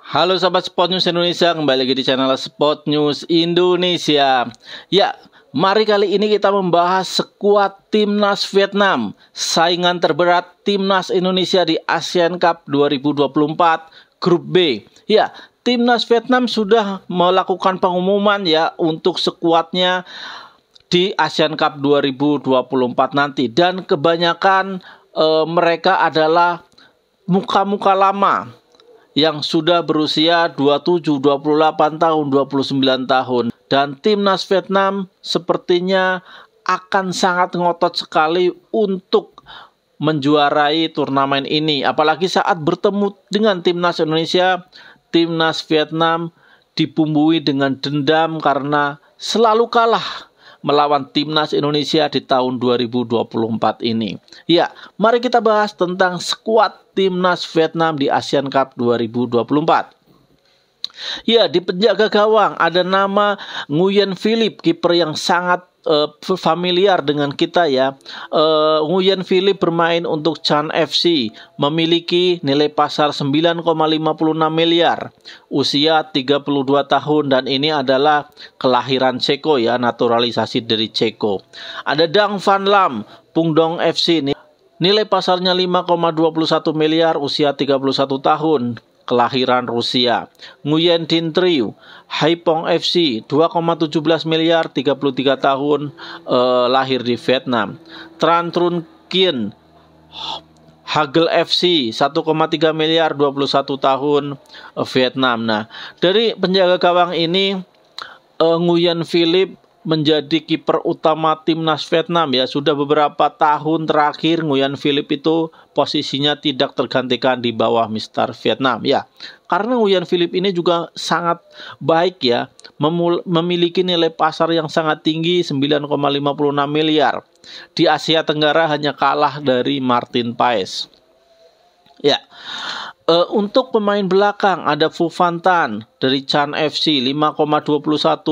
Halo sahabat Sport News Indonesia, kembali lagi di channel Sport News Indonesia. Ya, mari kali ini kita membahas skuad Timnas Vietnam, saingan terberat Timnas Indonesia di Asian Cup 2024 Grup B. Ya, Timnas Vietnam sudah melakukan pengumuman ya untuk skuadnya di Asian Cup 2024 nanti, dan kebanyakan mereka adalah muka-muka lama yang sudah berusia 27, 28 tahun, 29 tahun. Dan Timnas Vietnam sepertinya akan sangat ngotot sekali untuk menjuarai turnamen ini. Apalagi saat bertemu dengan Timnas Indonesia, Timnas Vietnam dibumbui dengan dendam karena selalu kalah melawan Timnas Indonesia di tahun 2024 ini. Ya, mari kita bahas tentang skuad Timnas Vietnam di Asian Cup 2024. Ya, di penjaga gawang ada nama Nguyen Philip, kiper yang sangat familiar dengan kita ya. Nguyen Philip bermain untuk Chan FC, memiliki nilai pasar 9,56 miliar, usia 32 tahun, dan ini adalah kelahiran Ceko ya, naturalisasi dari Ceko. Ada Dang Van Lam, Pungdong FC, nilai pasarnya 5,21 miliar, usia 31 tahun, kelahiran Rusia. Nguyen Tin Triu, Haiphong FC, 2,17 miliar, 33 tahun, lahir di Vietnam. Tran Truong Kien, Hagel FC, 1,3 miliar, 21 tahun, Vietnam. Nah, dari penjaga gawang ini, Nguyen Philip menjadi kiper utama Timnas Vietnam ya. Sudah beberapa tahun terakhir Nguyen Philip itu posisinya tidak tergantikan di bawah Mister Vietnam ya. Karena Nguyen Philip ini juga sangat baik ya, memiliki nilai pasar yang sangat tinggi, 9,56 miliar. Di Asia Tenggara hanya kalah dari Martin Paes. Ya. Untuk pemain belakang ada Phu Van Tan dari Chan FC, 5,21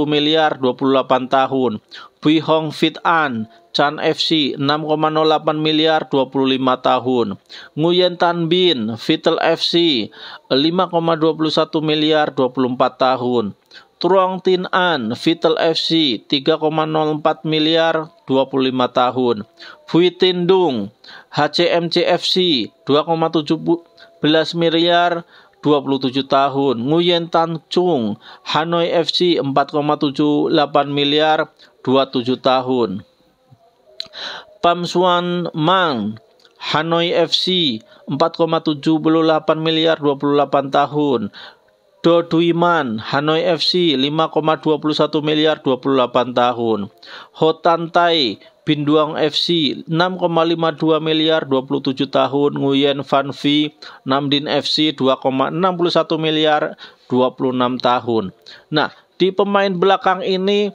miliar, 28 tahun. Bui Hong Fit An, Chan FC, 6,08 miliar, 25 tahun. Nguyen Tan Bin, Vital FC, 5,21 miliar, 24 tahun. Truong Tin An, Vital FC, 3,04 miliar, 25 tahun. Bui Tin Dung, HCMC FC, 2,17 miliar, 27 tahun. Nguyen Tan Chung, Hanoi FC, 4,78 miliar, 27 tahun. Pham Xuan Mang, Hanoi FC, 4,78 miliar, 28 tahun. Do Dui Man, Hanoi FC, 5,21 miliar, 28 tahun. Ho Tan Tai, Binh Duong FC, 6,52 miliar, 27 tahun. Nguyen Van Phi, Nam Dinh FC, 2,61 miliar, 26 tahun. Nah, di pemain belakang ini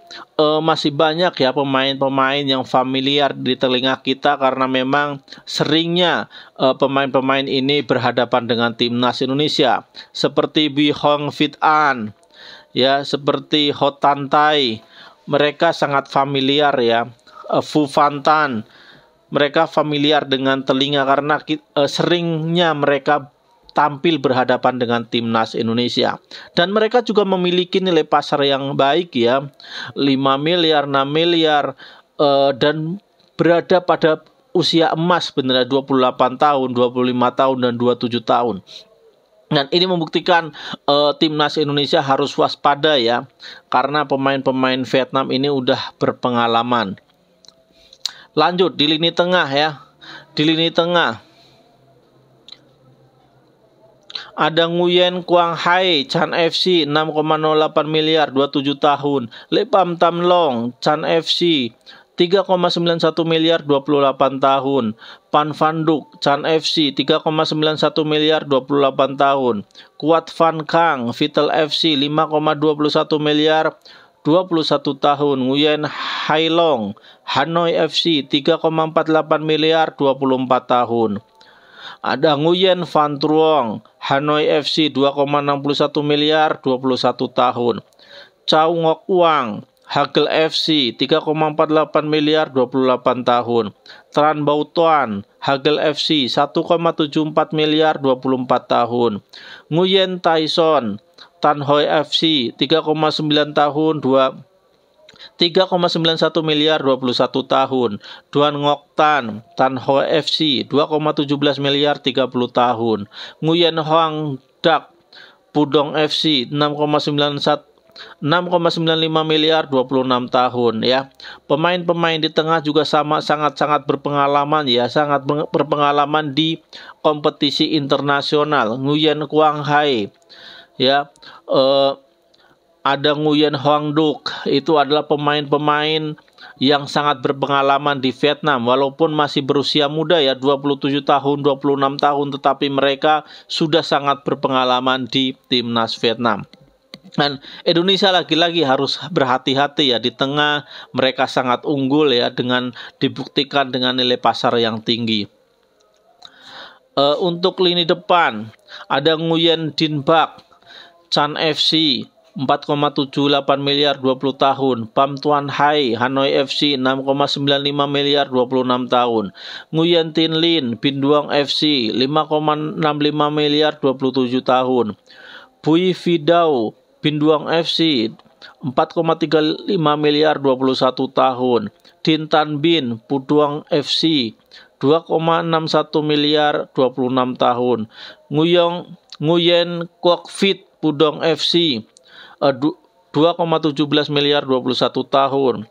masih banyak ya pemain-pemain yang familiar di telinga kita, karena memang seringnya pemain-pemain ini berhadapan dengan Timnas Indonesia, seperti Bui Hong Fit An ya, seperti Ho Tan Tai. Mereka sangat familiar ya. Phu Van Tan, mereka familiar dengan telinga karena seringnya mereka tampil berhadapan dengan Timnas Indonesia. Dan mereka juga memiliki nilai pasar yang baik ya, 5 miliar, 6 miliar, dan berada pada usia emas benar, 28 tahun, 25 tahun, dan 27 tahun. Dan ini membuktikan Timnas Indonesia harus waspada ya, karena pemain-pemain Vietnam ini udah berpengalaman. Lanjut di lini tengah ya. Di lini tengah ada Nguyen Quang Hai, Chan FC, 6,08 miliar, 27 tahun. Le Pham Tam Long, Chan FC, 3,91 miliar, 28 tahun. Pan Van Duc, Chan FC, 3,91 miliar, 28 tahun. Quat Van Kang, Vital FC, 5,21 miliar, 21 tahun. Nguyen Hai Long, Hanoi FC, 3,48 miliar, 24 tahun. Ada Nguyen Van Truong, Hanoi FC, 2,61 miliar, 21 tahun. Chow Ngoc Wang, Hagel FC 3,48 miliar 28 tahun. Tran Bautuan Hagel FC 1,74 miliar 24 tahun. Nguyen Tyson Tan Hoi FC 3,9 tahun 3,91 miliar 21 tahun. Duan Ngoc Tan Hoi FC 2,17 miliar 30 tahun. Nguyen Hoang Dak Pudong FC 6,95 miliar 26 tahun ya. Pemain-pemain di tengah juga sangat berpengalaman ya, sangat berpengalaman di kompetisi internasional. Nguyen Quang Hai ya, ada Nguyen Hoang Duc, itu adalah pemain-pemain yang sangat berpengalaman di Vietnam, walaupun masih berusia muda ya, 27 tahun, 26 tahun, tetapi mereka sudah sangat berpengalaman di timnas Vietnam. Dan Indonesia lagi-lagi harus berhati-hati ya, di tengah mereka sangat unggul ya, dengan dibuktikan dengan nilai pasar yang tinggi. Untuk lini depan ada Nguyen Dinh Bach Chan FC 4,78 miliar 20 tahun. Pham Tuan Hai Hanoi FC 6,95 miliar 26 tahun. Nguyen Tin Lin Binh Duong FC 5,65 miliar 27 tahun. Bui Vidau Binh Duong FC 4,35 miliar 21 tahun. Din Tan Binh Phuduong FC 2,61 miliar 26 tahun. Nguyen Quoc Phuit Pudong FC 2,17 miliar 21 tahun.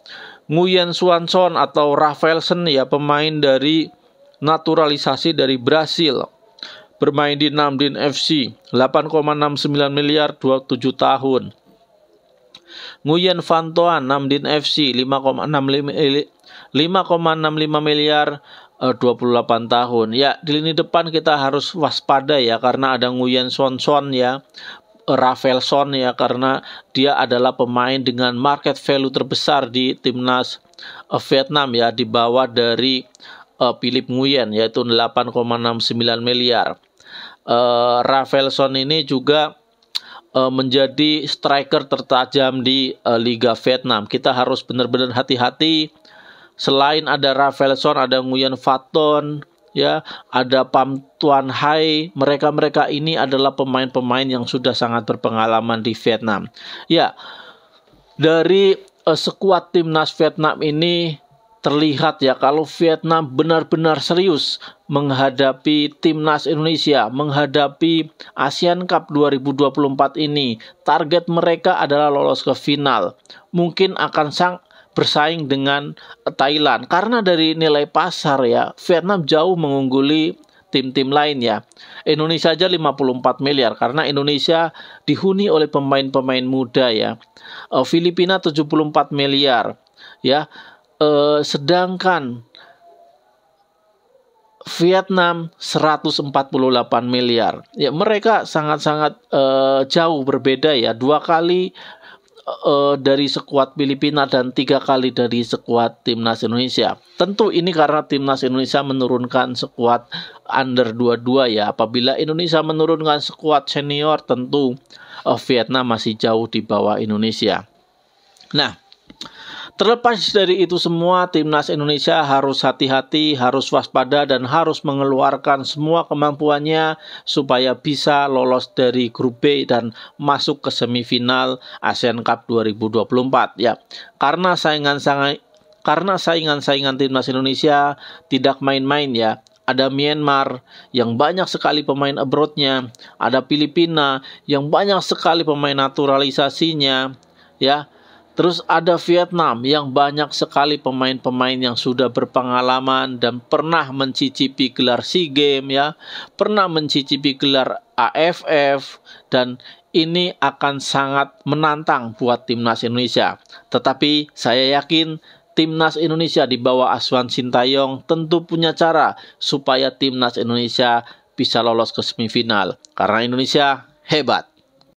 Nguyen Xuan Son atau Rafaelson ya, pemain dari naturalisasi dari Brasil, bermain di Nam Dinh FC 8,69 miliar 27 tahun. Nguyen Van Toan Nam Dinh FC 5,65 miliar 28 tahun. Ya, di lini depan kita harus waspada ya, karena ada Nguyen Xuan Son ya, Rafaelson ya, karena dia adalah pemain dengan market value terbesar di timnas Vietnam ya, di bawah dari Philip Nguyen, yaitu 8,69 miliar. Rafaelson ini juga menjadi striker tertajam di Liga Vietnam. Kita harus benar-benar hati-hati. Selain ada Rafaelson, ada Nguyen Phan Ton ya, ada Pham Tuan Hai. Mereka ini adalah pemain-pemain yang sudah sangat berpengalaman di Vietnam. Ya, dari skuad timnas Vietnam ini terlihat ya, kalau Vietnam benar-benar serius menghadapi timnas Indonesia, menghadapi Asian Cup 2024 ini. Target mereka adalah lolos ke final. Mungkin akan bersaing dengan Thailand, karena dari nilai pasar ya, Vietnam jauh mengungguli tim-tim lain ya. Indonesia aja 54 miliar karena Indonesia dihuni oleh pemain-pemain muda ya. Filipina 74 miliar ya. Sedangkan Vietnam 148 miliar. Ya, mereka sangat-sangat jauh berbeda ya. 2 kali dari skuad Filipina dan 3 kali dari skuad timnas Indonesia. Tentu ini karena timnas Indonesia menurunkan skuad under 22 ya. Apabila Indonesia menurunkan skuad senior, tentu Vietnam masih jauh di bawah Indonesia. Nah, terlepas dari itu semua, timnas Indonesia harus hati-hati, harus waspada, dan harus mengeluarkan semua kemampuannya supaya bisa lolos dari grup B dan masuk ke semifinal Asian Cup 2024 ya. Karena saingan-saingan timnas Indonesia tidak main-main ya. Ada Myanmar yang banyak sekali pemain abroad-nya, ada Filipina yang banyak sekali pemain naturalisasinya ya. Terus ada Vietnam yang banyak sekali pemain-pemain yang sudah berpengalaman dan pernah mencicipi gelar SEA Games ya, pernah mencicipi gelar AFF, dan ini akan sangat menantang buat timnas Indonesia. Tetapi saya yakin timnas Indonesia di bawah asuhan Sintayong tentu punya cara supaya timnas Indonesia bisa lolos ke semifinal, karena Indonesia hebat.